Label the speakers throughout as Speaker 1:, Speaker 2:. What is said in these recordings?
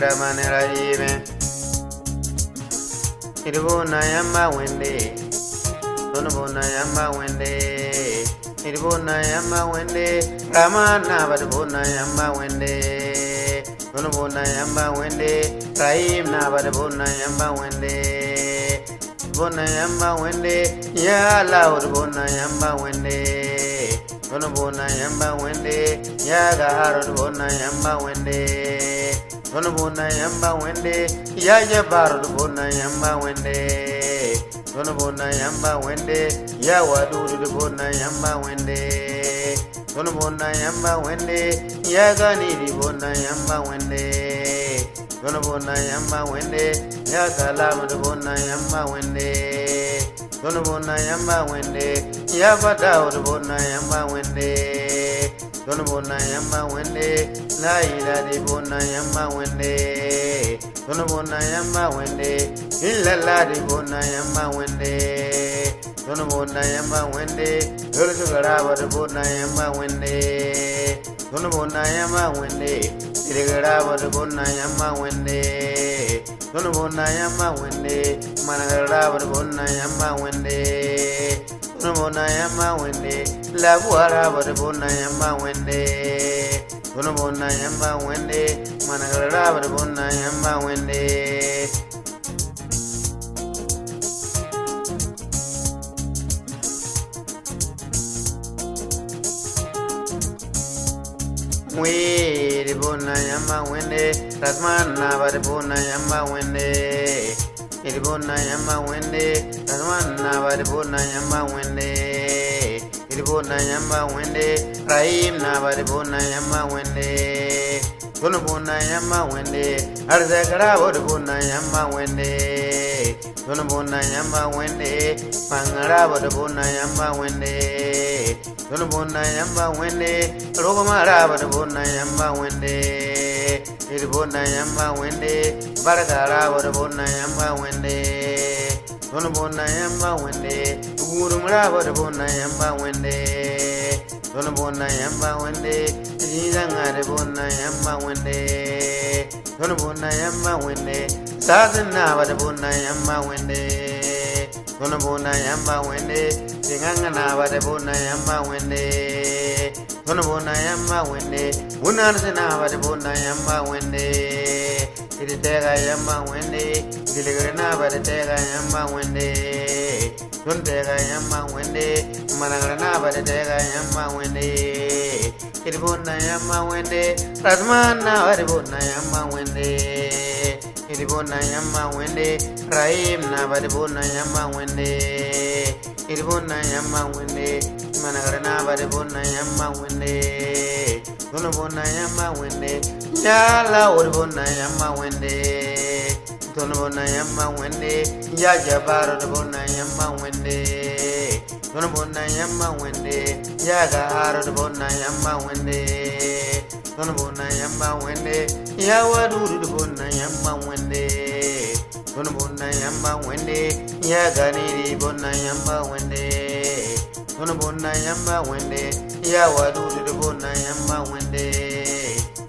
Speaker 1: Ramanera even. It won't Nayama Wendy. Donabona Yamba Wendy. It won't Nayama Wendy. Ramana, but Bona Yamba Wendy. Donabona Yamba Wendy. Raim Nabad Bona Yamba Wendy. Bona Yamba Wendy. Ya loud Bona Yamba Wendy. Donabona Yamba Wendy. Yaga Harod Bona Yamba Wendy. Donabona Yamba Wendy. Yaja Barod Bona Yamba Wendy. Donabona Yamba Wendy. Yawadu the Bona Yamba Wendy. Donabona Yamba Wendy. Yaga Nidi Bona Yamba Wendy. Donabona Yamba Wendy. Yaga Lama the Bona Yamba Wendy. Donabona Yamba Wendy. Yabada the Bona Yamba Wendy. Donabona Yamba Wendy. Laila the Bona Yamba Wendy. Donabona Yamba Wendy. Illa the Bona Yamba Wendy. Donabona Yamba Wendy. Ursugaraba the Bona Yamba Wendy. Donabona Yamba Wendy. Irigaraba the Bona Yamba Wendy. Donabona Yamba Wendy. Managaraba the Bona Yamba Wendy. Donabona Yamba Wendy. Labuaraba the Bona Yamba Wendy. Donabona Yamba Wendy. Managaraba the Bona Yamba Wendy. We the Bona Yamba Wendy. Tasmana but the Bona Yamba Wendy. The Bona Yamba Wendy. Tasmana but the Bona Yamba Wendy. The Bona Yamba Wendy. Raim na but the Bona Yamba Wendy. Donabona Yamba Wendy. Arzakara but the Bona Yamba Wendy. Donabona Yamba Wendy. Pangara but the Bona Yamba Wendy. Donabona Yamba Wendy. Rogomara but the Bona Yamba Wendy. The Bona Yamba Wendy. Barakara but the Bona Yamba Wendy. Donabona Yamba Wendy. Urumara but the Bona Yamba Wendy. Donabona Yamba Wendy. Zanga the Bona Yamba Wendy. Donabona Yamba Wendy. Sazana but the Bona Yamba Wendy. Donabona Yamba Wendy. Singangana but the Bona Yamba Wendy. Donabona Yamba Wendy. Unanasana but the Bona Yamba Wendy. It Tega Yamba Wendy. Diligrana but the Tega Yamba Wendy. Don't Tega Yamba Wendy. Managrana but the Tega Yamba Wendy. It Bona Yamba Wendy. Rasmana but the Bona Yamba Wendy. It Bona Yamba Wendy. Raim na but the Bona Yamba Wendy. It Bona Yamba Wendy. Managrana but the Bona Yamba Wendy. Donabona Yamba Wendy. Yala or Bona Yamba Wendy. Donabona Yamba Wendy. Yaja Baro the Bona Yamba Wendy. Donabona Yamba Wendy. Yaga Haro the Bona Yamba Wendy. Donabona Yamba Wendy. Yawadu the Bona Yamba Wendy. Donabona Yamba Wendy. Yaga Nidi Bona Yamba Wendy. Donabona Yamba Wendy. Yawadu the Bona Yamba Wendy.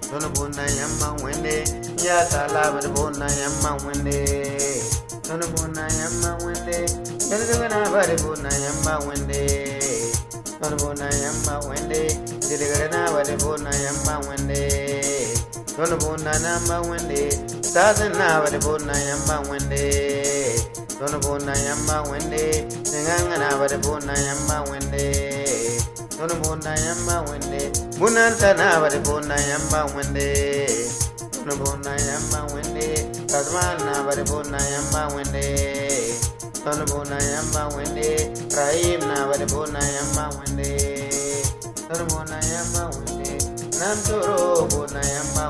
Speaker 1: Donabona Yamba Wendy. Yatala the Bona Yamba Wendy. Donabona Yamba Wendy. Donabona the Bona Yamba Wendy. Donabona Yamba Wendy. Diligana the Bona Yamba Wendy. Donabona Yamba Wendy. Sazana the Bona Yamba Wendy. Donabona Yamba Wendy. Singangana the Bona Yamba Wendy. Donabona Yamba Wendy. Munantana the Bona Yamba Wendy. Donabona Yamba Wendy. Tasmana the Bona Yamba Wendy. Donabona Yamba Wendy. Raim na the Bona Yamba Wendy. Donabona Yamba Wendy. Nantoro Bona Yamba